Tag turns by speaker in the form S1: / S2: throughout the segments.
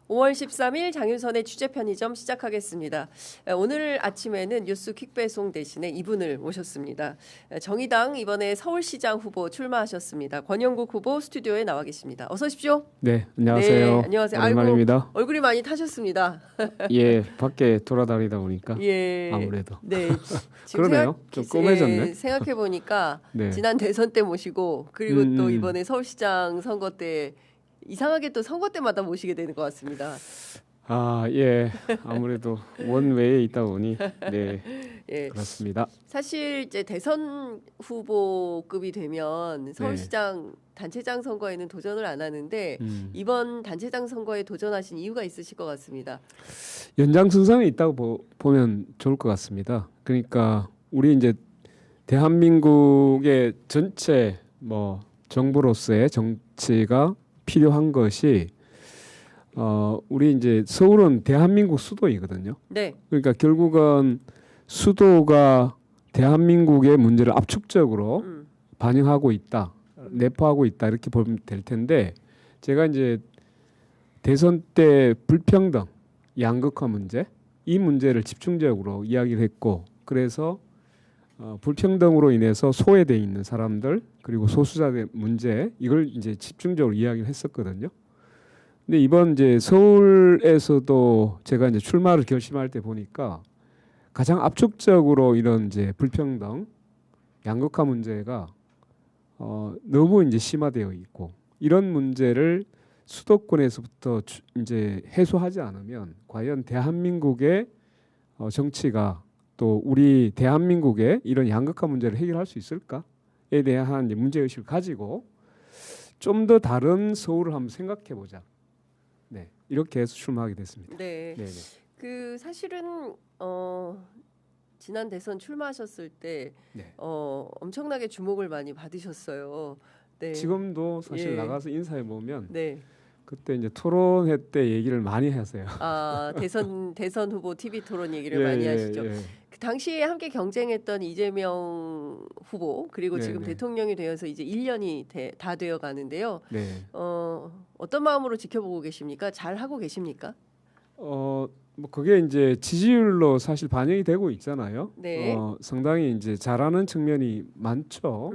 S1: 5월 13일 장윤선의 취재편의점 시작하겠습니다. 오늘 아침에는 뉴스 퀵배송 대신에 이분을 모셨습니다. 정의당 이번에 서울시장 후보 출마하셨습니다. 권영국 후보 스튜디오에 나와 계십니다. 어서 오십시오.
S2: 네, 안녕하세요.
S1: 네, 안녕하세요.
S2: 오랜만입니다.
S1: 아이고, 얼굴이 많이 타셨습니다.
S2: 예, 밖에 돌아다니다 보니까
S1: 예,
S2: 아무래도.
S1: 네.
S2: 그러네요. 좀 꼬매졌네.
S1: 생각해 보니까
S2: 네.
S1: 지난 대선 때 모시고 그리고 또 이번에 서울시장 선거 때 이상하게 또 선거 때마다 모시게 되는 것 같습니다.
S2: 아, 예. 아무래도 원외에 있다 보니 네,
S1: 예.
S2: 그렇습니다.
S1: 사실 이제 대선 후보급이 되면 서울시장 단체장 선거에는 도전을 안 하는데 이번 단체장 선거에 도전하신 이유가 있으실 것 같습니다.
S2: 연장선상에 있다고 보면 좋을 것 같습니다. 그러니까 우리 이제 대한민국의 전체 뭐 정부로서의 정치가 필요한 것이 우리 이제 서울은 대한민국 수도이거든요.
S1: 네.
S2: 그러니까 결국은 수도가 대한민국의 문제를 압축적으로 반영하고 있다, 내포하고 있다 이렇게 보면 될 텐데 제가 이제 대선 때 불평등, 양극화 문제 이 문제를 집중적으로 이야기를 했고 그래서 불평등으로 인해서 소외되어 있는 사람들 그리고 소수자의 문제 이걸 이제 집중적으로 이야기를 했었거든요. 근데 이번 이제 서울에서도 제가 이제 출마를 결심할 때 보니까 가장 압축적으로 이런 이제 불평등, 양극화 문제가 너무 이제 심화되어 있고 이런 문제를 수도권에서부터 이제 해소하지 않으면 과연 대한민국의 정치가 또 우리 대한민국의 이런 양극화 문제를 해결할 수 있을까에 대한 문제의식을 가지고 좀 더 다른 서울을 한번 생각해 보자. 네, 이렇게 해서 출마하게 됐습니다.
S1: 네.
S2: 네네.
S1: 그 사실은 지난 대선 출마하셨을 때
S2: 네.
S1: 엄청나게 주목을 많이 받으셨어요. 네.
S2: 지금도 사실
S1: 예.
S2: 나가서 인사해 보면
S1: 네.
S2: 그때 이제 토론회 때 얘기를 많이 하세요.
S1: 아, 대선 후보 TV 토론 얘기를
S2: 예,
S1: 많이
S2: 예,
S1: 하시죠.
S2: 예.
S1: 그 당시에 함께 경쟁했던 이재명 후보 그리고 지금
S2: 네.
S1: 대통령이 되어서 이제 1년이 다 되어 가는데요.
S2: 네.
S1: 어떤 마음으로 지켜보고 계십니까? 잘 하고 계십니까?
S2: 뭐 그게 이제 지지율로 사실 반영이 되고 있잖아요.
S1: 네.
S2: 상당히 이제 잘하는 측면이 많죠.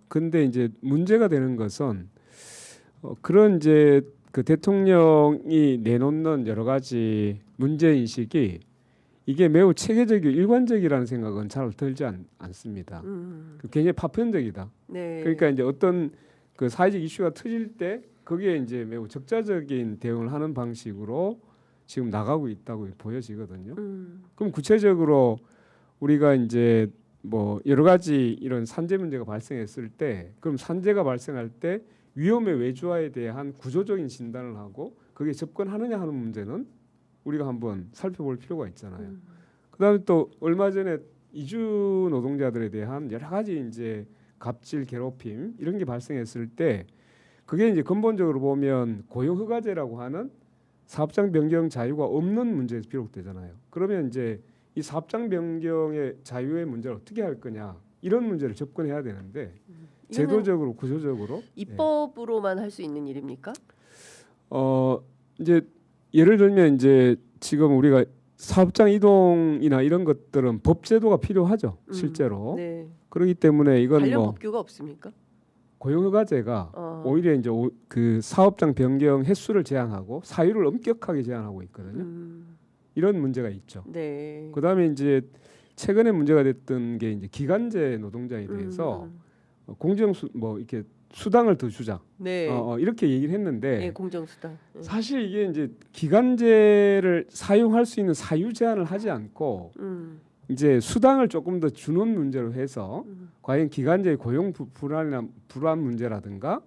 S2: 근데 이제 문제가 되는 것은 그런 이제 그 대통령이 내놓는 여러 가지 문제 인식이 이게 매우 체계적이고 일관적이라는 생각은 잘 들지 않습니다. 굉장히 파편적이다.
S1: 네.
S2: 그러니까 이제 어떤 그 사회적 이슈가 터질 때 거기에 이제 매우 적자적인 대응을 하는 방식으로 지금 나가고 있다고 보여지거든요. 그럼 구체적으로 우리가 이제 뭐 여러 가지 이런 산재 문제가 발생했을 때 그럼 산재가 발생할 때 위험의 외주화에 대한 구조적인 진단을 하고 거기에 접근하느냐 하는 문제는 우리가 한번 살펴볼 필요가 있잖아요. 그다음에 또 얼마 전에 이주 노동자들에 대한 여러 가지 이제 갑질, 괴롭힘 이런 게 발생했을 때 그게 이제 근본적으로 보면 고용허가제라고 하는 사업장 변경 자유가 없는 문제에서 비롯되잖아요. 그러면 이제 이 사업장 변경의 자유의 문제를 어떻게 할 거냐 이런 문제를 접근해야 되는데 제도적으로 구조적으로
S1: 입법으로만 할 수 있는 일입니까?
S2: 이제 예를 들면 이제 지금 우리가 사업장 이동이나 이런 것들은 법 제도가 필요하죠 실제로.
S1: 네.
S2: 그렇기 때문에 이건
S1: 관련
S2: 뭐
S1: 법규가 없습니까?
S2: 고용허가제가 오히려 이제 그 사업장 변경 횟수를 제한하고 사유를 엄격하게 제한하고 있거든요. 이런 문제가 있죠.
S1: 네.
S2: 그다음에 이제 최근에 문제가 됐던 게 이제 기간제 노동자에 대해서 뭐 이렇게 수당을 더 주자.
S1: 네.
S2: 이렇게 얘기를 했는데
S1: 네, 공정수당.
S2: 사실 이게 이제 기간제를 사용할 수 있는 사유 제한을 하지 않고 이제 수당을 조금 더 주는 문제로 해서 과연 기간제의 고용 불안 문제라든가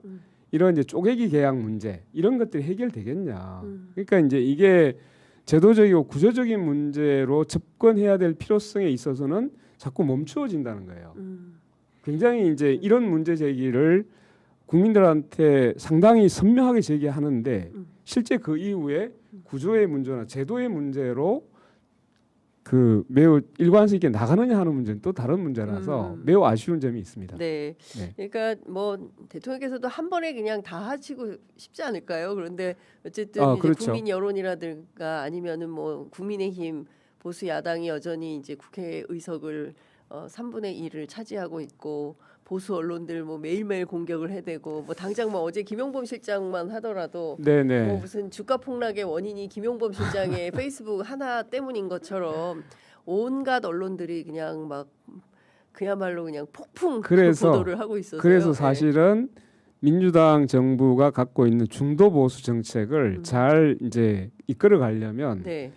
S2: 이런 이제 쪼개기 계약 문제 이런 것들이 해결되겠냐. 그러니까 이제 이게 제도적이고 구조적인 문제로 접근해야 될 필요성에 있어서는 자꾸 멈추어진다는 거예요. 굉장히 이제 이런 문제 제기를 국민들한테 상당히 선명하게 제기하는데 실제 그 이후에 구조의 문제나 제도의 문제로 그 매우 일관성 있게 나가느냐 하는 문제는 또 다른 문제라서 매우 아쉬운 점이 있습니다.
S1: 네.
S2: 네.
S1: 그러니까 뭐 대통령께서도 한 번에 그냥 다 하시고 싶지 않을까요? 그런데 어쨌든 이제
S2: 그렇죠.
S1: 국민 여론이라든가 아니면은 뭐 국민의힘 보수 야당이 여전히 이제 국회 의석을 3분의 1을 차지하고 있고 보수 언론들 뭐 매일매일 공격을 해대고 뭐 당장 뭐 어제 김용범 실장만 하더라도
S2: 네네.
S1: 뭐 무슨 주가 폭락의 원인이 김용범 실장의 페이스북 하나 때문인 것처럼 온갖 언론들이 그냥 막 그야말로 그냥 폭풍
S2: 그래서-
S1: 보도를 하고 있어서요.
S2: 그래서 사실은 민주당 정부가 갖고 있는 중도 보수 정책을 잘 이제 이끌어 가려면
S1: 네.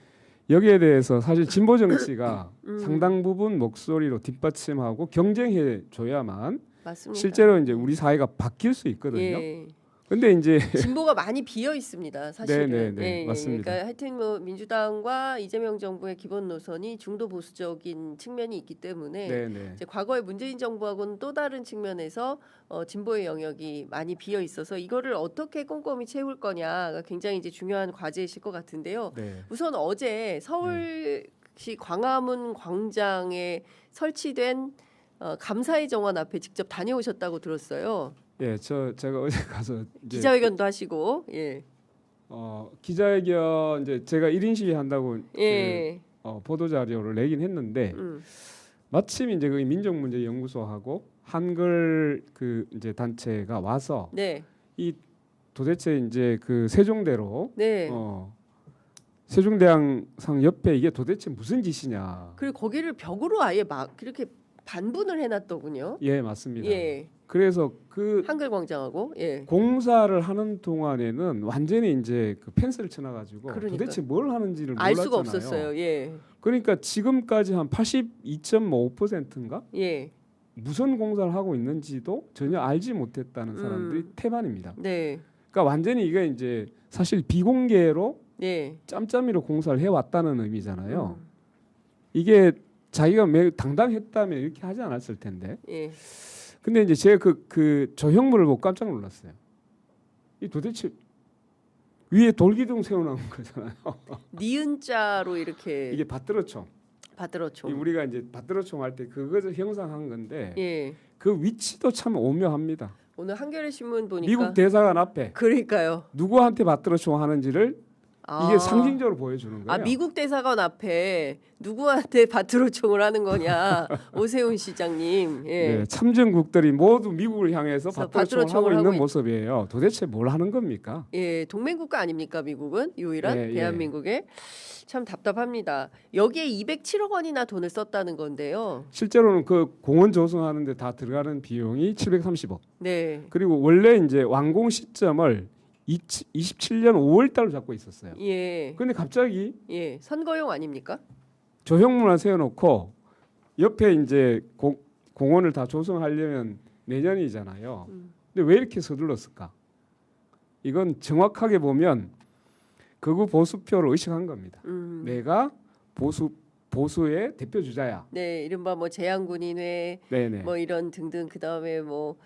S2: 여기에 대해서 사실 진보 정치가 상당 부분 목소리로 뒷받침하고 경쟁해 줘야만
S1: 맞습니다.
S2: 실제로 이제 우리 사회가 바뀔 수 있거든요.
S1: 예.
S2: 근데 이제
S1: 진보가 많이 비어 있습니다. 사실은.
S2: 네, 맞습니다.
S1: 그러니까 하여튼 뭐 민주당과 이재명 정부의 기본 노선이 중도 보수적인 측면이 있기 때문에
S2: 네네.
S1: 이제 과거의 문재인 정부하고는 또 다른 측면에서 진보의 영역이 많이 비어 있어서 이거를 어떻게 꼼꼼히 채울 거냐가 굉장히 이제 중요한 과제이실 것 같은데요.
S2: 네.
S1: 우선 어제 서울시 광화문 광장에 설치된 감사의 정원 앞에 직접 다녀오셨다고 들었어요.
S2: 예, 제가 어제 가서 이제
S1: 기자회견도 하시고, 예,
S2: 기자회견 이제 제가 1인 시위 한다고
S1: 예,
S2: 보도 자료를 내긴 했는데 마침 이제 거기 민족문제연구소하고 한글 그 이제 단체가 와서
S1: 네,
S2: 이 도대체 이제 그 세종대로
S1: 네.
S2: 세종대왕상 옆에 이게 도대체 무슨 짓이냐.
S1: 그리고 거기를 벽으로 아예 막 이렇게 반분을 해놨더군요.
S2: 예, 맞습니다.
S1: 예,
S2: 그래서 그
S1: 한글 광장하고, 예,
S2: 공사를 하는 동안에는 완전히 이제 그 펜스를 쳐놔가지고
S1: 그러니까요.
S2: 도대체 뭘 하는지를
S1: 알
S2: 몰랐잖아요.
S1: 수가 없었어요. 예,
S2: 그러니까 지금까지 한 82.5%인가
S1: 예,
S2: 무슨 공사를 하고 있는지도 전혀 알지 못했다는 사람들이 태반입니다.
S1: 네,
S2: 그러니까 완전히 이게 이제 사실 비공개로
S1: 예,
S2: 짬짬이로 공사를 해왔다는 의미잖아요. 이게 자기가 매우 당당했다면 이렇게 하지 않았을 텐데.
S1: 예.
S2: 근데 이제 제가 그 조형물을 보고 깜짝 놀랐어요. 이 도대체 위에 돌기둥 세워놓은 거잖아요.
S1: 니은자로 이렇게
S2: 이게 밭드러총.
S1: 받들어총.
S2: 우리가 이제 밭드러총 할 때 그것을 형상한 건데
S1: 예.
S2: 그 위치도 참 오묘합니다.
S1: 오늘 한겨레 신문 보니까
S2: 미국 대사관 앞에
S1: 그러니까요.
S2: 누구한테 밭드러총 하는지를
S1: 아.
S2: 이게 상징적으로 보여주는 거예요.
S1: 아 미국 대사관 앞에 누구한테 밭으로총을 하는 거냐 오세훈 시장님. 예.
S2: 네, 참전국들이 모두 미국을 향해서
S1: 그래서
S2: 밭드러총을 하고
S1: 밭드러총을
S2: 있는
S1: 하고
S2: 모습이에요. 도대체 뭘 하는 겁니까?
S1: 예, 동맹국가 아닙니까 미국은 유일한
S2: 예, 예.
S1: 대한민국에 참 답답합니다. 여기에 207억 원이나 돈을 썼다는 건데요.
S2: 실제로는 그 공원 조성하는데 다 들어가는 비용이 730억.
S1: 네,
S2: 그리고 원래 이제 완공 시점을 27년 5월 달로 잡고 있었어요.
S1: 예,
S2: 근데 갑자기
S1: 예, 선거용 아닙니까?
S2: 조형문을 세워놓고 옆에 이제 공원을 다 조성하려면 내년이잖아요. 근데 왜 이렇게 서둘렀을까? 이건 정확하게 보면 극우 보수표를 의식한 겁니다. 내가 보수의 대표 주자야.
S1: 네, 이른바 뭐 재향군인회
S2: 네네.
S1: 뭐 이런 등등 그 다음에 뭐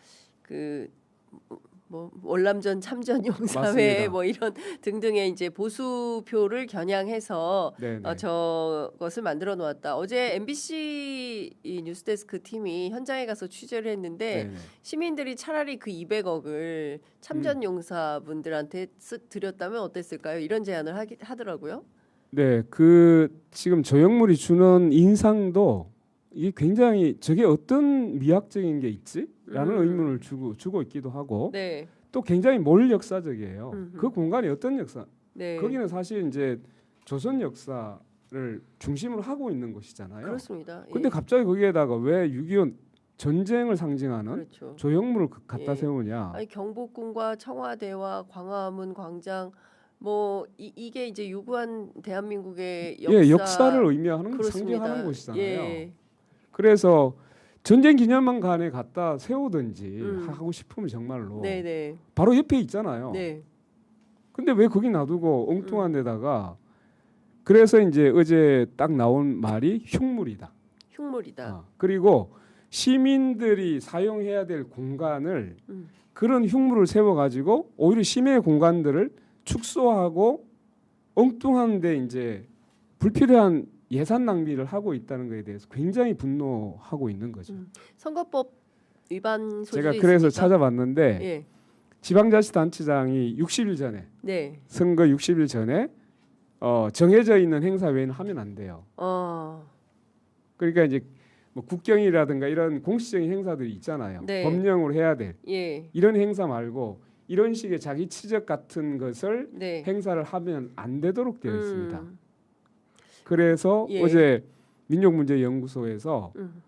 S1: 월남전 참전 용사회
S2: 맞습니다.
S1: 뭐 이런 등등의 이제 보수표를 겨냥해서
S2: 네네.
S1: 저것을 만들어 놓았다. 어제 MBC 이 뉴스데스크 팀이 현장에 가서 취재를 했는데
S2: 네네.
S1: 시민들이 차라리 그 200억을 참전 용사분들한테 드렸다면 어땠을까요? 이런 제안을 하더라고요.
S2: 네, 그 지금 조형물이 주는 인상도 이게 굉장히 저게 어떤 미학적인 게 있지?라는 의문을 주고 있기도 하고
S1: 네,
S2: 또 굉장히 몰 역사적이에요. 그 공간이 어떤 역사?
S1: 네,
S2: 거기는 사실 이제 조선 역사를 중심으로 하고 있는 곳이잖아요.
S1: 그렇습니다. 예.
S2: 근데 갑자기 거기에다가 왜 6.25 전쟁을 상징하는
S1: 그렇죠.
S2: 조형물을 갖다
S1: 예.
S2: 세우냐?
S1: 아니 경복궁과 청와대와 광화문 광장 뭐 이게 이제 유구한 대한민국의
S2: 역사를 의미하는
S1: 그렇습니다.
S2: 상징하는 곳이잖아요.
S1: 예.
S2: 그래서 전쟁 기념관에 갖다 세우든지 하고 싶으면 정말로
S1: 네네.
S2: 바로 옆에 있잖아요.
S1: 네.
S2: 근데 왜 거기 놔두고 엉뚱한 데다가 그래서 이제 어제 딱 나온 말이 흉물이다.
S1: 흉물이다.
S2: 그리고 시민들이 사용해야 될 공간을 그런 흉물을 세워가지고 오히려 시민의 공간들을 축소하고 엉뚱한데 이제 불필요한 예산 낭비를 하고 있다는 것에 대해서 굉장히 분노하고 있는 거죠.
S1: 선거법 위반 소지도
S2: 제가 그래서
S1: 있습니까?
S2: 찾아봤는데
S1: 예.
S2: 지방자치단체장이 60일 전에
S1: 네.
S2: 선거 60일 전에 정해져 있는 행사 외에는 하면 안 돼요. 그러니까 이제 뭐 국경이라든가 이런 공식적인 행사들이 있잖아요.
S1: 네.
S2: 법령으로 해야 될
S1: 예.
S2: 이런 행사 말고 이런 식의 자기 치적 같은 것을
S1: 네.
S2: 행사를 하면 안 되도록 되어 있습니다.
S1: 음.
S2: 그래서
S1: 예.
S2: 어제 민족문제연구소에서
S1: 음.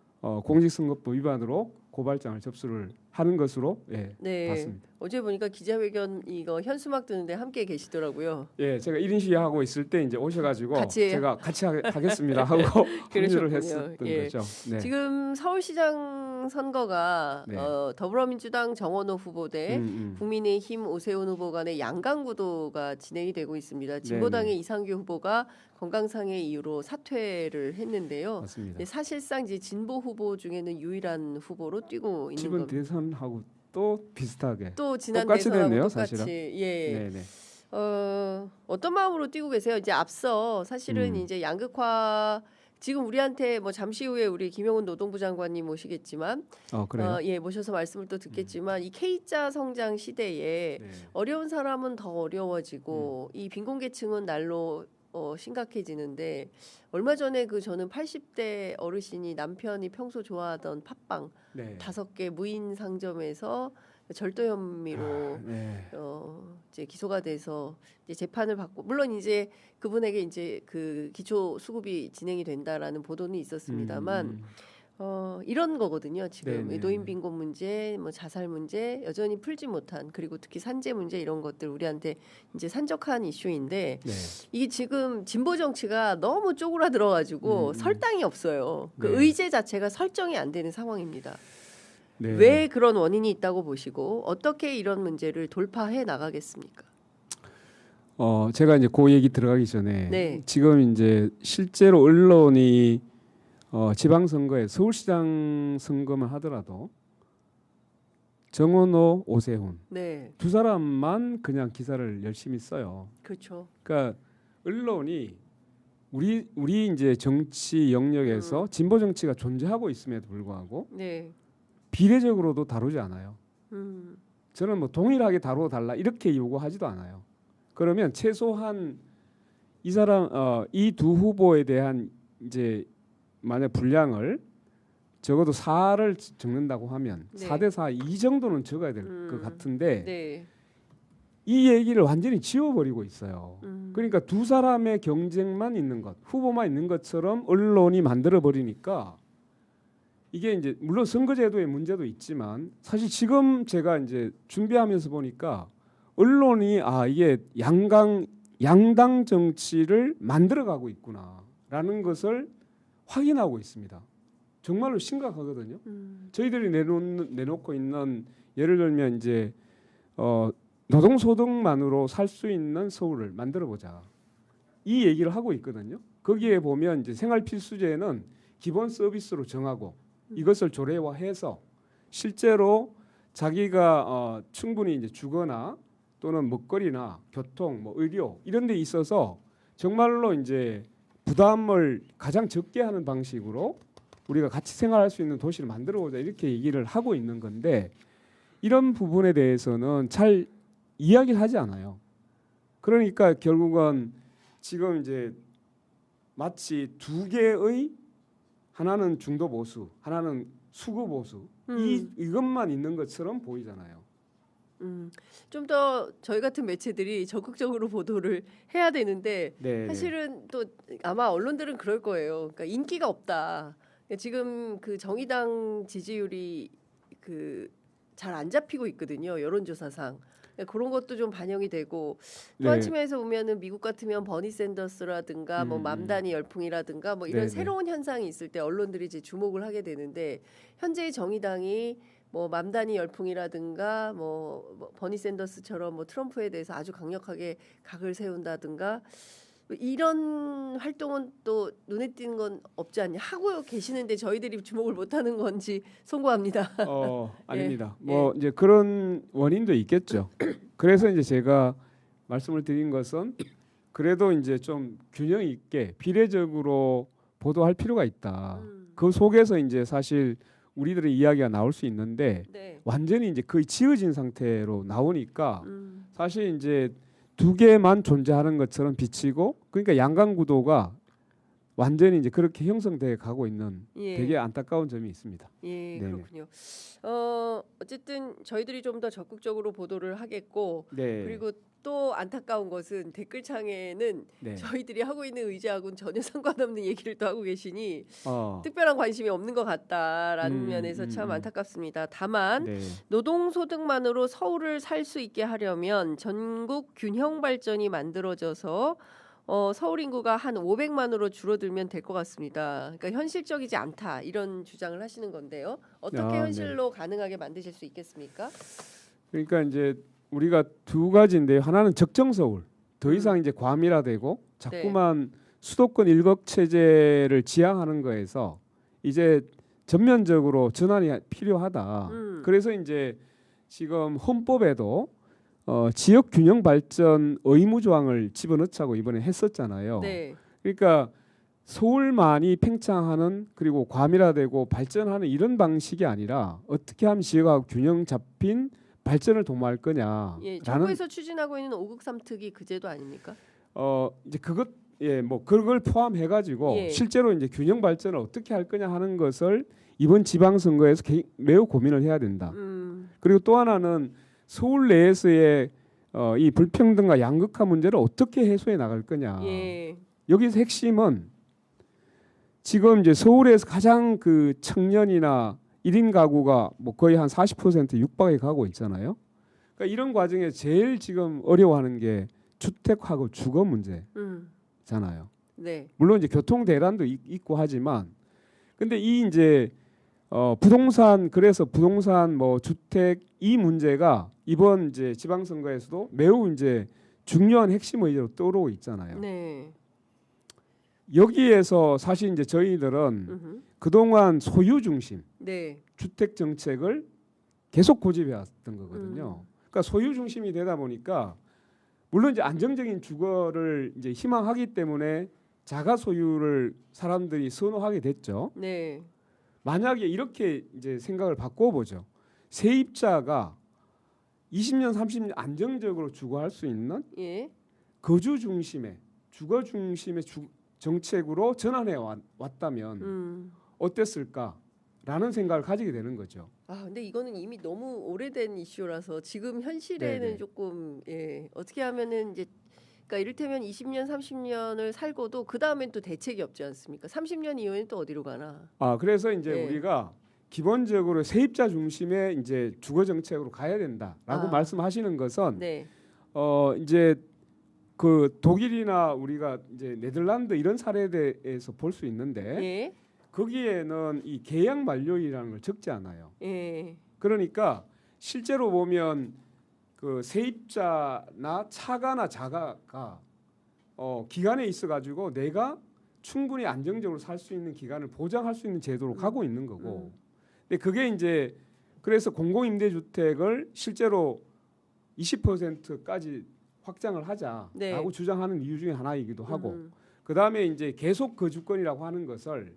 S2: 공직선거법 위반으로 고발장을 접수를 하는 것으로
S1: 네.
S2: 봤습니다.
S1: 어제 보니까 기자회견 이거 현수막 드는데 함께 계시더라고요.
S2: 예, 제가 1인 시위하고 있을 때 이제 오셔가지고
S1: 같이
S2: 제가 같이 하겠습니다 하고 합류를
S1: 그러셨군요.
S2: 했었던
S1: 예.
S2: 거죠. 네.
S1: 지금 서울시장 선거가
S2: 네.
S1: 더불어민주당 정원호 후보 대
S2: 음.
S1: 국민의힘 오세훈 후보 간의 양강 구도가 진행이 되고 있습니다. 진보당의
S2: 네네.
S1: 이상규 후보가 건강상의 이유로 사퇴를 했는데요.
S2: 맞습니다.
S1: 네, 사실상 이제 진보 후보 중에는 유일한 후보로 뛰고 있는
S2: 지금
S1: 겁니다.
S2: 대선하고 또 비슷하게
S1: 또 지난
S2: 똑같이
S1: 대선하고
S2: 됐네요,
S1: 똑같이
S2: 사실은.
S1: 예.
S2: 네네.
S1: 어떤 마음으로 뛰고 계세요? 이제 앞서 사실은
S2: 음.
S1: 이제 양극화 지금 우리한테 뭐 잠시 후에 우리 김영훈 노동부 장관님 모시겠지만
S2: 그래요.
S1: 예, 모셔서 말씀을 또 듣겠지만 이 K자 성장 시대에
S2: 네.
S1: 어려운 사람은 더 어려워지고 이 빈곤계층은 날로 심각해지는데 얼마 전에 저는 80대 어르신이 남편이 평소 좋아하던 팥빵
S2: 네.
S1: 5개 무인 상점에서 절도 혐의로
S2: 네.
S1: 이제 기소가 돼서 이제 재판을 받고 물론 이제 그분에게 이제 그 기초 수급이 진행이 된다라는 보도는 있었습니다만 이런 거거든요. 지금
S2: 네네.
S1: 노인 빈곤 문제, 뭐 자살 문제 여전히 풀지 못한 그리고 특히 산재 문제 이런 것들 우리한테 이제 산적한 이슈인데
S2: 네.
S1: 이게 지금 진보 정치가 너무 쪼그라들어가지고 설당이 없어요. 그
S2: 네.
S1: 의제 자체가 설정이 안 되는 상황입니다.
S2: 네.
S1: 왜 그런 원인이 있다고 보시고 어떻게 이런 문제를 돌파해 나가겠습니까?
S2: 제가 이제 그 얘기 들어가기 전에
S1: 네.
S2: 지금 이제 실제로 언론이 지방선거에 서울시장 선거만 하더라도 정원호, 오세훈
S1: 네,
S2: 두 사람만 그냥 기사를 열심히 써요.
S1: 그렇죠.
S2: 그러니까 언론이 우리 이제 정치 영역에서 진보 정치가 존재하고 있음에도 불구하고
S1: 네,
S2: 비례적으로도 다루지 않아요.
S1: 음,
S2: 저는 뭐 동일하게 다루어 달라 이렇게 요구하지도 않아요. 그러면 최소한 이 사람 이 두 후보에 대한 이제 만약 분량을 적어도 4를 적는다고 하면
S1: 네.
S2: 4대 4 이 정도는 적어야 될 것 같은데
S1: 네,
S2: 이 얘기를 완전히 지워버리고 있어요.
S1: 음.
S2: 그러니까 두 사람의 경쟁만 있는 것, 후보만 있는 것처럼 언론이 만들어 버리니까 이게 이제 물론 선거제도의 문제도 있지만 사실 지금 제가 이제 준비하면서 보니까 언론이 이게 양당 정치를 만들어가고 있구나라는 것을 확인하고 있습니다. 정말로 심각하거든요. 저희들이 내놓고 있는 예를 들면 이제 노동소득만으로 살 수 있는 서울을 만들어 보자. 이 얘기를 하고 있거든요. 거기에 보면 이제 생활필수제는 기본 서비스로 정하고 이것을 조례화해서 실제로 자기가 충분히 이제 주거나 또는 먹거리나 교통, 뭐 의료 이런 데 있어서 정말로 이제 부담을 가장 적게 하는 방식으로 우리가 같이 생활할 수 있는 도시를 만들어 보자 이렇게 얘기를 하고 있는 건데 이런 부분에 대해서는 잘 이야기를 하지 않아요. 그러니까 결국은 지금 이제 마치 두 개의 하나는 중도 보수, 하나는 수구 보수 이것만 있는 것처럼 보이잖아요.
S1: 좀 더 저희 같은 매체들이 적극적으로 보도를 해야 되는데
S2: 네,
S1: 사실은 또 아마 언론들은 그럴 거예요. 그러니까 인기가 없다. 그러니까 지금 그 정의당 지지율이 잘 안 잡히고 있거든요. 여론조사상. 그러니까 그런 것도 좀 반영이 되고 또 한
S2: 네.
S1: 측면에서 보면은 미국 같으면 버니 샌더스라든가 뭐 맘다니 열풍이라든가 뭐 이런
S2: 네, 네.
S1: 새로운 현상이 있을 때 언론들이 이제 주목을 하게 되는데 현재의 정의당이 뭐 맘다니 열풍이라든가 뭐 버니 샌더스처럼 뭐 트럼프에 대해서 아주 강력하게 각을 세운다든가 이런 활동은 또 눈에 띄는 건 없지 않냐 하고 계시는데 저희들이 주목을 못하는 건지 송구합니다.
S2: 아닙니다.
S1: 예.
S2: 뭐 이제 그런 원인도 있겠죠. 그래서 이제 제가 말씀을 드린 것은 그래도 이제 좀 균형 있게 비례적으로 보도할 필요가 있다. 그 속에서 이제 사실 우리들의 이야기가 나올 수 있는데
S1: 네.
S2: 완전히 이제 거의 지어진 상태로 나오니까 사실 이제 두 개만 존재하는 것처럼 비치고 그러니까 양강 구도가 완전히 이제 그렇게 형성돼 가고 있는
S1: 예.
S2: 되게 안타까운 점이 있습니다.
S1: 예,
S2: 네네.
S1: 그렇군요. 어쨌든 저희들이 좀 더 적극적으로 보도를 하겠고
S2: 네.
S1: 그리고 또 안타까운 것은 댓글창에는
S2: 네.
S1: 저희들이 하고 있는 의지하고는 전혀 상관없는 얘기를 또 하고 계시니
S2: 어.
S1: 특별한 관심이 없는 것 같다라는
S2: 음,
S1: 면에서 참
S2: 음.
S1: 안타깝습니다. 다만
S2: 네.
S1: 노동소득만으로 서울을 살 수 있게 하려면 전국 균형 발전이 만들어져서 서울 인구가 한 500만으로 줄어들면 될 것 같습니다. 그러니까 현실적이지 않다 이런 주장을 하시는 건데요. 어떻게
S2: 아,
S1: 현실로 가능하게 만드실 수 있겠습니까?
S2: 그러니까 이제 우리가 두 가지인데 하나는 적정 서울. 더 이상 이제 과밀화되고 자꾸만 수도권 일각 체제를 지향하는 거에서 이제 전면적으로 전환이 필요하다. 그래서 이제 지금 헌법에도 지역 균형 발전 의무 조항을 집어넣자고 이번에 했었잖아요.
S1: 네.
S2: 그러니까 서울만이 팽창하는 그리고 과밀화되고 발전하는 이런 방식이 아니라 어떻게 하면 지역하고 균형 잡힌 발전을 도모할 거냐라는
S1: 예, 정부에서 추진하고 있는 5국 3특이 그 제도 아닙니까?
S2: 이제 뭐 그걸 포함해 가지고
S1: 예.
S2: 실제로 이제 균형 발전을 어떻게 할 거냐 하는 것을 이번 지방선거에서 매우 고민을 해야 된다. 그리고 또 하나는 서울 내에서의 이 불평등과 양극화 문제를 어떻게 해소해 나갈 거냐.
S1: 예.
S2: 여기서 핵심은 지금 이제 서울에서 가장 그 청년이나 1인 가구가 뭐 거의 한 40% 육박해 가고 있잖아요. 그러니까 이런 과정에 제일 지금 어려워하는 게 주택하고 주거 문제잖아요.
S1: 네.
S2: 물론 이제 교통 대란도 있고 하지만 근데 이 이제 그래서 부동산 뭐 주택 이 문제가 이번 이제 지방선거에서도 매우 이제 중요한 핵심 의제로 떠오르고 있잖아요.
S1: 네.
S2: 여기에서 사실 이제 저희들은 그동안 소유 중심
S1: 네.
S2: 주택 정책을 계속 고집해 왔던 거거든요. 그러니까 소유 중심이 되다 보니까 물론 이제 안정적인 주거를 이제 희망하기 때문에 자가 소유를 사람들이 선호하게 됐죠.
S1: 네.
S2: 만약에 이렇게 이제 생각을 바꿔보죠. 세입자가 20년, 30년 안정적으로 주거할 수 있는
S1: 예.
S2: 거주 중심의 주거 중심의 정책으로 전환해 왔다면 어땠을까라는 생각을 가지게 되는 거죠.
S1: 아, 근데 이거는 이미 너무 오래된 이슈라서 지금 현실에는
S2: 네네.
S1: 조금 어떻게 하면은 이제 그러니까 이를테면 20년, 30년을 살고도 그 다음엔 또 대책이 없지 않습니까? 30년 이후에는 또 어디로 가나?
S2: 그래서 이제
S1: 네.
S2: 우리가 기본적으로 세입자 중심의 이제 주거 정책으로 가야 된다라고 말씀하시는 것은
S1: 네.
S2: 이제 그 독일이나 우리가 이제 네덜란드 이런 사례에 대해서 볼 수 있는데
S1: 예.
S2: 거기에는 이 계약 만료일이라는 걸 적지 않아요.
S1: 예.
S2: 그러니까 실제로 보면 그 세입자나 차가나 자가가 기간에 있어 가지고 내가 충분히 안정적으로 살 수 있는 기간을 보장할 수 있는 제도로 가고 있는 거고. 근데 그게 이제 그래서 공공임대주택을 실제로 20%까지 확장을 하자라고
S1: 네.
S2: 주장하는 이유 중에 하나이기도 하고. 그다음에 이제 계속 거주권이라고 하는 것을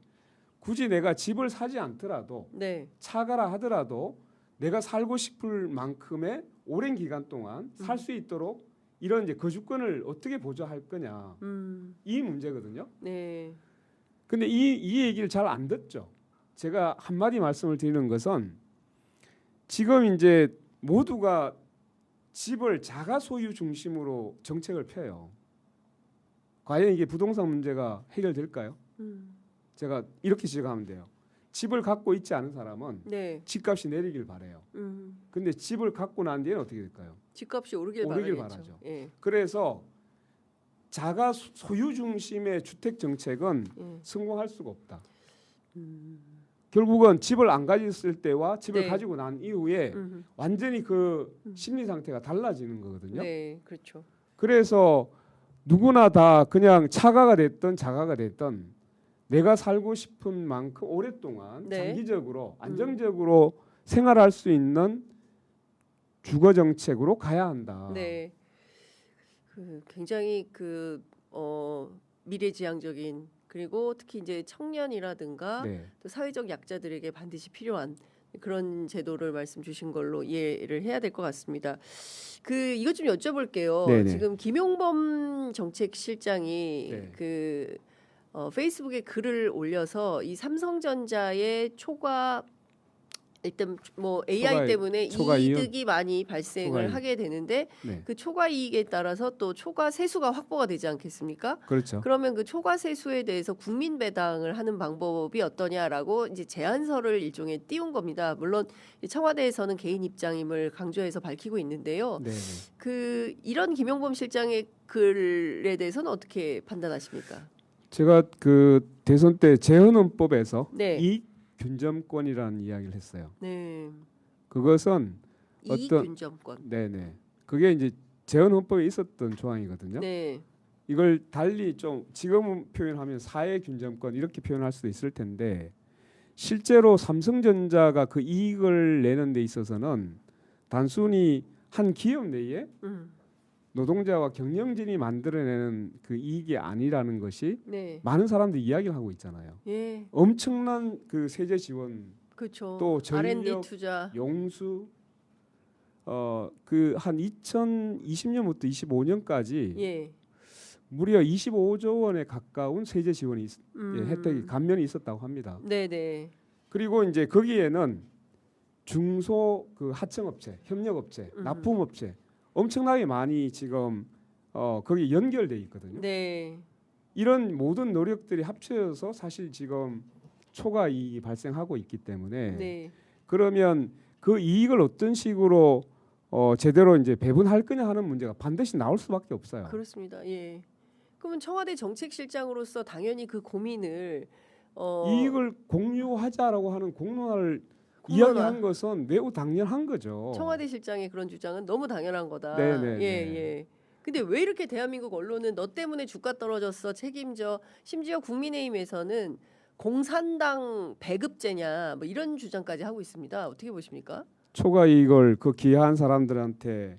S2: 굳이 내가 집을 사지 않더라도
S1: 네.
S2: 차가라 하더라도 내가 살고 싶을 만큼의 오랜 기간 동안 살 수 있도록 이런 이제 거주권을 어떻게 보좌할 거냐 이 문제거든요.
S1: 네.
S2: 근데 이 얘기를 잘 안 듣죠. 제가 한마디 말씀을 드리는 것은 지금 이제 모두가 집을 자가 소유 중심으로 정책을 펴요. 과연 이게 부동산 문제가 해결될까요? 제가 이렇게 지적하면 돼요. 집을 갖고 있지 않은 사람은
S1: 네.
S2: 집값이 내리길 바래요. 근데 집을 갖고 난 뒤에는 어떻게 될까요?
S1: 집값이 오르길
S2: 오르길
S1: 바라겠죠.
S2: 바라죠.
S1: 예.
S2: 그래서 자가 소유 중심의 주택 정책은 성공할 수가 없다. 결국은 집을 안 가졌을 때와 집을
S1: 네.
S2: 가지고 난 이후에 완전히 그 심리 상태가 달라지는 거거든요.
S1: 네, 그렇죠.
S2: 그래서 누구나 다 그냥 차가가 됐든 자가가 됐든 내가 살고 싶은 만큼 오랫동안
S1: 네.
S2: 장기적으로 안정적으로 생활할 수 있는 주거 정책으로 가야 한다.
S1: 네. 굉장히 미래지향적인 그리고 특히 이제 청년이라든가
S2: 네.
S1: 또 사회적 약자들에게 반드시 필요한 그런 제도를 말씀 주신 걸로 이해를 해야 될 것 같습니다. 이것 좀 여쭤볼게요.
S2: 네네.
S1: 지금 김용범 정책실장이
S2: 네.
S1: 페이스북에 글을 올려서 이 삼성전자의 일단 뭐 AI 때문에
S2: 초과
S1: 이득이 많이 발생을
S2: 초과
S1: 하게 되는데
S2: 네.
S1: 그 초과 이익에 따라서 또 초과 세수가 확보가 되지 않겠습니까?
S2: 그렇죠.
S1: 그러면 그 초과 세수에 대해서 국민 배당을 하는 방법이 어떠냐라고 이제 제안서를 일종의 띄운 겁니다. 물론 청와대에서는 개인 입장임을 강조해서 밝히고 있는데요.
S2: 네.
S1: 이런 김용범 실장의 글에 대해서는 어떻게 판단하십니까?
S2: 제가 그 대선 때 재헌헌법에서
S1: 네.
S2: 이익 균점권이라는 이야기를 했어요.
S1: 네.
S2: 그것은
S1: 이익
S2: 어떤
S1: 균점권.
S2: 네네. 그게 이제 재헌헌법에 있었던 조항이거든요.
S1: 네.
S2: 이걸 달리 좀 지금 표현하면 사회 균점권 이렇게 표현할 수도 있을 텐데 실제로 삼성전자가 그 이익을 내는 데 있어서는 단순히 한 기업 내에 노동자와 경영진이 만들어내는 그 이익이 아니라는 것이
S1: 네.
S2: 많은 사람들이 이야기를 하고 있잖아요.
S1: 예.
S2: 엄청난 그 세제 지원,
S1: 그렇죠.
S2: 또
S1: R&D
S2: 전력
S1: 투자.
S2: 용수, 그 한 2020년부터 25년까지
S1: 예.
S2: 무려 25조 원에 가까운 세제 지원이 혜택이 감면이 있었다고 합니다.
S1: 네네.
S2: 그리고 이제 거기에는 중소 그 하청업체, 협력업체, 납품업체 엄청나게 많이 지금 거기 연결돼 있거든요.
S1: 네.
S2: 이런 모든 노력들이 합쳐져서 사실 지금 초과 이익이 발생하고 있기 때문에
S1: 네.
S2: 그러면 그 이익을 어떤 식으로 제대로 이제 배분할 거냐 하는 문제가 반드시 나올 수밖에 없어요.
S1: 그렇습니다. 예. 그러면 청와대 정책실장으로서 당연히 그 고민을
S2: 이익을 공유하자라고 하는 공론화를 이야기한 것은 매우 당연한 거죠.
S1: 청와대 실장의 그런 주장은 너무 당연한 거다.
S2: 네네.
S1: 예. 근데 왜 이렇게 대한민국 언론은 너 때문에 주가 떨어졌어 책임져. 심지어 국민의힘에서는 공산당 배급제냐 뭐 이런 주장까지 하고 있습니다. 어떻게 보십니까?
S2: 초과 이익을 그 기여한 사람들한테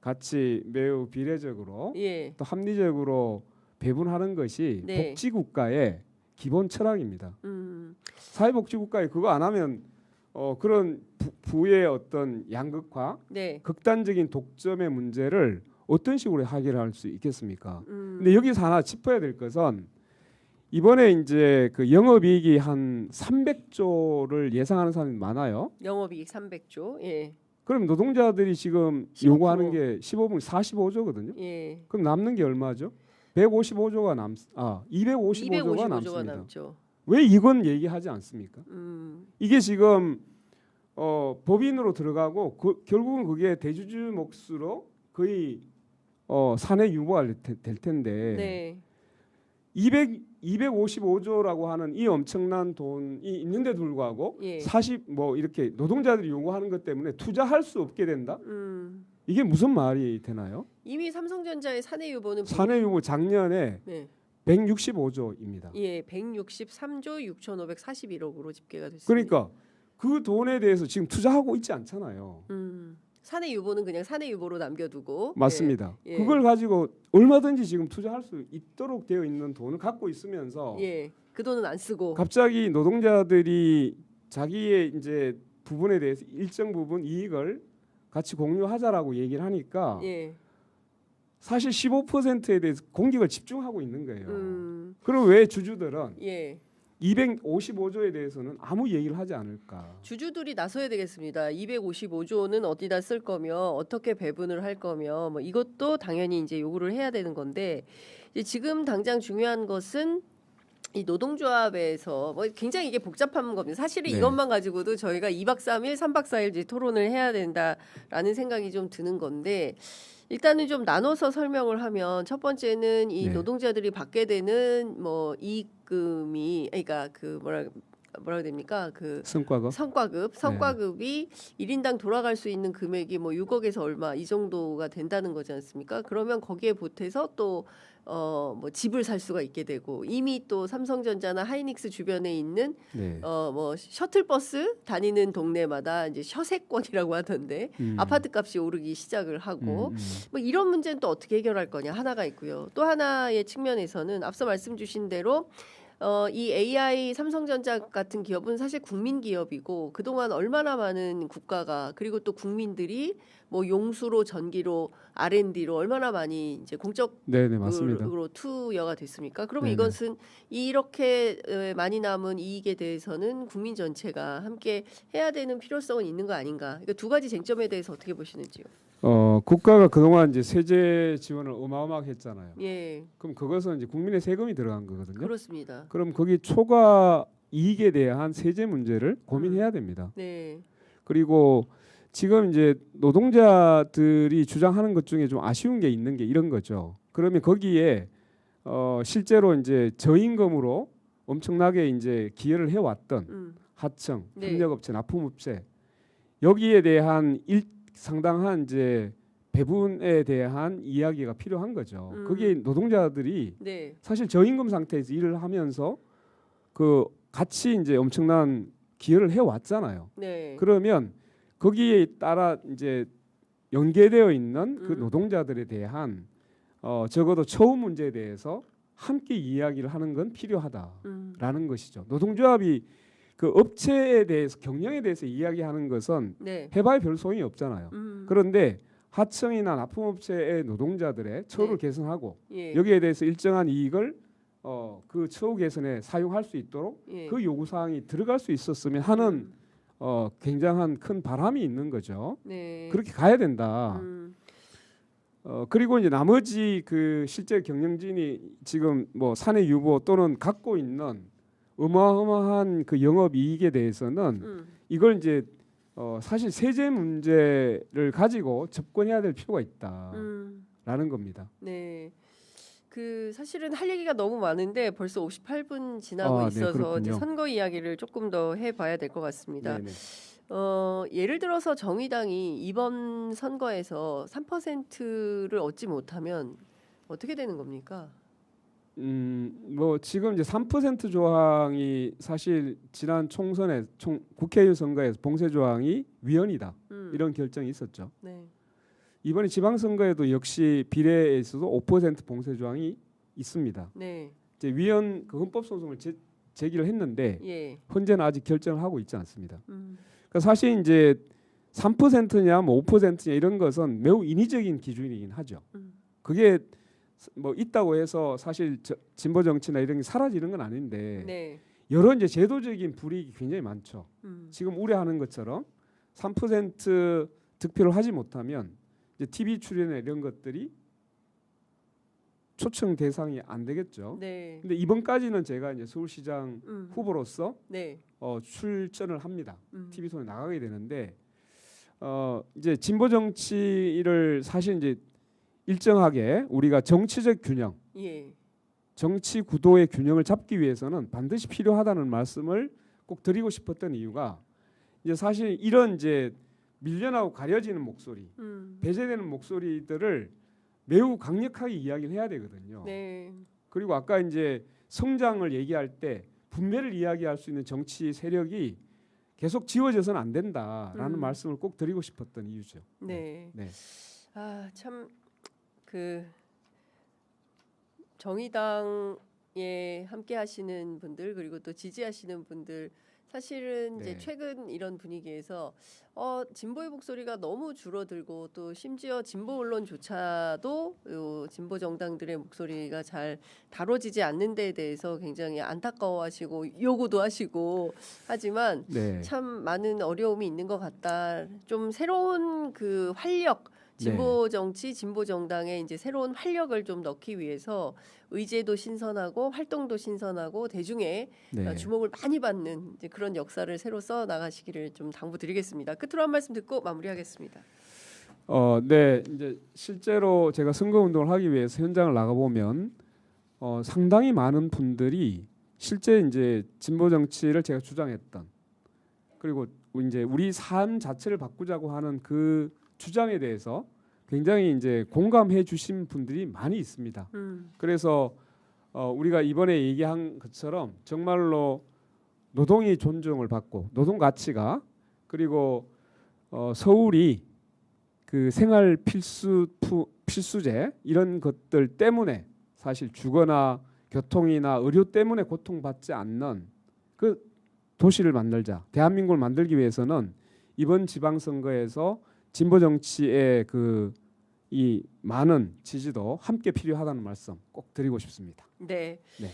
S2: 같이 매우 비례적으로
S1: 예.
S2: 또 합리적으로 배분하는 것이
S1: 네.
S2: 복지국가의 기본 철학입니다. 사회복지국가에 그거 안 하면 그런 부의 어떤 양극화,
S1: 네.
S2: 극단적인 독점의 문제를 어떤 식으로 해결할 수 있겠습니까? 근데 여기서 하나 짚어야 될 것은 이번에 이제 그 영업이익이 한 300조를 예상하는 사람이 많아요.
S1: 영업이익 300조. 예.
S2: 그럼 노동자들이 지금
S1: 15%.
S2: 요구하는 게 15분 45조거든요.
S1: 예.
S2: 그럼 남는 게 얼마죠? 255조가 255조가
S1: 255조가
S2: 남습니다.
S1: 남죠.
S2: 왜 이건 얘기하지 않습니까? 이게 지금 법인으로 들어가고 결국은 그게 대주주 몫으로 거의 사내 유보가 될 텐데
S1: 네.
S2: 255조라고 하는 이 엄청난 돈이 있는데도 불구하고
S1: 예.
S2: 40 뭐 이렇게 노동자들이 요구하는 것 때문에 투자할 수 없게 된다? 이게 무슨 말이 되나요?
S1: 이미 삼성전자의 사내 유보는
S2: 사내 유보 작년에
S1: 네.
S2: 165조입니다.
S1: 예, 163조 6,541억으로 집계가 됐습니다.
S2: 그러니까 그 돈에 대해서 지금 투자하고 있지 않잖아요.
S1: 사내 유보는 그냥 사내 유보로 남겨두고
S2: 맞습니다.
S1: 예.
S2: 그걸 가지고 얼마든지 지금 투자할 수 있도록 되어 있는 돈을 갖고 있으면서
S1: 예, 그 돈은 안 쓰고
S2: 갑자기 노동자들이 자기의 이제 부분에 대해서 일정 부분 이익을 같이 공유하자라고 얘기를 하니까
S1: 예.
S2: 사실 15%에 대해서 공격을 집중하고 있는 거예요. 그럼 왜 주주들은
S1: 예.
S2: 255조에 대해서는 아무 얘기를 하지 않을까?
S1: 주주들이 나서야 되겠습니다. 255조는 어디다 쓸 거며 어떻게 배분을 할 거며 뭐 이것도 당연히 이제 요구를 해야 되는 건데 이제 지금 당장 중요한 것은 이 노동조합에서 뭐 굉장히 이게 복잡한 겁니다. 사실은
S2: 네.
S1: 이것만 가지고도 저희가 2박 3일, 3박 4일 이제 토론을 해야 된다라는 생각이 좀 드는 건데 일단은 좀 나눠서 설명을 하면 첫 번째는 이
S2: 네.
S1: 노동자들이 받게 되는 뭐 이익금이 그러니까 뭐라 해야 됩니까? 그
S2: 성과급.
S1: 성과급이 1인당 돌아갈 수 있는 금액이 뭐 6억에서 얼마 이 정도가 된다는 거지 않습니까? 그러면 거기에 보태서 또 뭐 집을 살 수가 있게 되고 이미 또 삼성전자나 하이닉스 주변에 있는
S2: 네.
S1: 뭐 셔틀버스 다니는 동네마다 이제 셔세권이라고 하던데 아파트 값이 오르기 시작을 하고 뭐 이런 문제는 또 어떻게 해결할 거냐 하나가 있고요. 또 하나의 측면에서는 앞서 말씀 주신 대로 이 AI 삼성전자 같은 기업은 사실 국민 기업이고 그동안 얼마나 많은 국가가 그리고 또 국민들이 뭐 용수로 전기로 R&D로 얼마나 많이 이제
S2: 네네 맞습니다.
S1: 공적으로 투여가 됐습니까? 그러면
S2: 네네.
S1: 이것은 이렇게 많이 남은 이익에 대해서는 국민 전체가 함께 해야 되는 필요성은 있는 거 아닌가? 그러니까 두 가지 쟁점에 대해서 어떻게 보시는지요?
S2: 국가가 그동안 이제 세제 지원을 어마어마하게 했잖아요.
S1: 예,
S2: 그럼 그것은 이제 국민의 세금이 들어간 거거든요.
S1: 그렇습니다.
S2: 그럼 거기 초과 이익에 대한 세제 문제를 고민해야 됩니다.
S1: 네,
S2: 그리고 지금 이제 노동자들이 주장하는 것 중에 좀 아쉬운 게 있는 게 이런 거죠. 그러면 거기에 실제로 이제 저임금으로 엄청나게 이제 기여를 해왔던 하청,
S1: 네.
S2: 협력업체, 납품업체 여기에 대한 상당한 이제 배분에 대한 이야기가 필요한 거죠. 거기에 노동자들이
S1: 네,
S2: 사실 저임금 상태에서 일을 하면서 그 같이 이제 엄청난 기여를 해왔잖아요.
S1: 네.
S2: 그러면 거기에 따라 이제 연계되어 있는 그 노동자들에 대한 적어도 처우 문제에 대해서 함께 이야기를 하는 건 필요하다라는 것이죠. 노동조합이 그 업체에 대해서 경영에 대해서 이야기하는 것은
S1: 네.
S2: 해봐야 별 소용이 없잖아요. 그런데 하청이나 납품업체의 노동자들의 처우를
S1: 네.
S2: 개선하고
S1: 예.
S2: 여기에 대해서 일정한 이익을 그 처우 개선에 사용할 수 있도록
S1: 예.
S2: 그 요구 사항이 들어갈 수 있었으면 하는 굉장한 큰 바람이 있는 거죠.
S1: 네.
S2: 그렇게 가야 된다. 그리고 이제 나머지 그 실제 경영진이 지금 뭐 사내 유보 또는 갖고 있는 어마어마한 그 영업 이익에 대해서는 이걸 이제 사실 세제 문제를 가지고 접근해야 될 필요가 있다라는 겁니다.
S1: 네. 그 사실은 할 얘기가 너무 많은데 벌써 58분 지나고
S2: 네,
S1: 있어서
S2: 그렇군요.
S1: 이제 선거 이야기를 조금 더 해봐야 될 것 같습니다.
S2: 네네.
S1: 예를 들어서 정의당이 이번 선거에서 3%를 얻지 못하면 어떻게 되는 겁니까?
S2: 뭐 지금 이제 3% 조항이 사실 지난 총선에 국회의원 선거에서 봉쇄 조항이 위헌이다 이런 결정이 있었죠.
S1: 네.
S2: 이번에 지방선거에도 역시 비례에 있어서 5% 봉쇄 조항이 있습니다.
S1: 네.
S2: 이제 위헌 그 헌법 소송을 제기를 했는데
S1: 예.
S2: 현재는 아직 결정을 하고 있지 않습니다. 그러니까 사실 이제 3%냐 뭐 5%냐 이런 것은 매우 인위적인 기준이긴 하죠. 그게 뭐 있다고 해서 사실 진보 정치나 이런 게 사라지는 건 아닌데
S1: 네.
S2: 여러 이제 제도적인 불이익이 굉장히 많죠. 지금 우려하는 것처럼 3% 득표를 하지 못하면 이제 TV 출연이나 이런 것들이 초청 대상이 안 되겠죠.
S1: 네.
S2: 근데 이번까지는 제가 이제 서울시장 후보로서
S1: 네.
S2: 출전을 합니다. TV 손에 나가게 되는데 이제 진보 정치를 사실 이제 일정하게 우리가 정치적 균형,
S1: 예.
S2: 정치 구도의 균형을 잡기 위해서는 반드시 필요하다는 말씀을 꼭 드리고 싶었던 이유가 이제 사실 이런 이제 밀려나고 가려지는 목소리, 배제되는 목소리들을 매우 강력하게 이야기를 해야 되거든요.
S1: 네.
S2: 그리고 아까 이제 성장을 얘기할 때 분배를 이야기할 수 있는 정치 세력이 계속 지워져서는 안 된다라는 말씀을 꼭 드리고 싶었던 이유죠.
S1: 네.
S2: 네.
S1: 아, 참 그 정의당에 함께 하시는 분들 그리고 또 지지하시는 분들 사실은 이제
S2: 네.
S1: 최근 이런 분위기에서 진보의 목소리가 너무 줄어들고 또 심지어 진보 언론조차도 요 진보 정당들의 목소리가 잘 다뤄지지 않는 데에 대해서 굉장히 안타까워하시고 요구도 하시고 하지만
S2: 네.
S1: 참 많은 어려움이 있는 것 같다. 좀 새로운 그 활력 진보 정치, 진보 정당에 이제 새로운 활력을 좀 넣기 위해서 의제도 신선하고 활동도 신선하고 대중의
S2: 네.
S1: 주목을 많이 받는 이제 그런 역사를 새로 써 나가시기를 좀 당부드리겠습니다. 끝으로 한 말씀 듣고 마무리하겠습니다.
S2: 네, 이제 실제로 제가 선거 운동을 하기 위해서 현장을 나가 보면 상당히 많은 분들이 실제 이제 진보 정치를 제가 주장했던 그리고 이제 우리 삶 자체를 바꾸자고 하는 그 주장에 대해서 굉장히 이제 공감해 주신 분들이 많이 있습니다. 그래서 우리가 이번에 얘기한 것처럼 정말로 노동이 존중을 받고 노동 가치가 그리고 서울이 그 생활 필수제 이런 것들 때문에 사실 주거나 교통이나 의료 때문에 고통받지 않는 그 도시를 만들자. 대한민국을 만들기 위해서는 이번 지방선거에서 진보 정치의 그 이 많은 지지도 함께 필요하다는 말씀 꼭 드리고 싶습니다.
S1: 네.
S2: 네.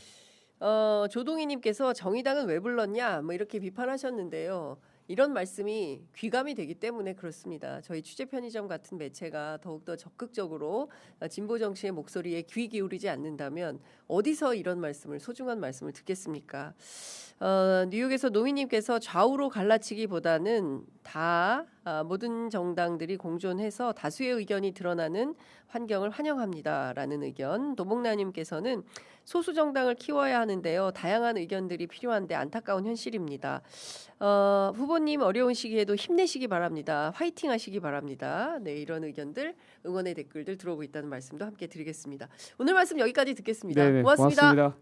S1: 조동희님께서 정의당은 왜 불렀냐 뭐 이렇게 비판하셨는데요. 이런 말씀이 귀감이 되기 때문에 그렇습니다. 저희 취재 편의점 같은 매체가 더욱더 적극적으로 진보 정치의 목소리에 귀 기울이지 않는다면 어디서 이런 말씀을 소중한 말씀을 듣겠습니까? 뉴욕에서 노미님께서 좌우로 갈라치기보다는 다 모든 정당들이 공존해서 다수의 의견이 드러나는 환경을 환영합니다라는 의견. 도목나님께서는 소수 정당을 키워야 하는데요. 다양한 의견들이 필요한데 안타까운 현실입니다. 후보님 어려운 시기에도 힘내시기 바랍니다. 화이팅 하시기 바랍니다. 네, 이런 의견들 응원의 댓글들 들어오고 있다는 말씀도 함께 드리겠습니다. 오늘 말씀 여기까지 듣겠습니다.
S2: 네네,
S1: 고맙습니다.
S2: 고맙습니다.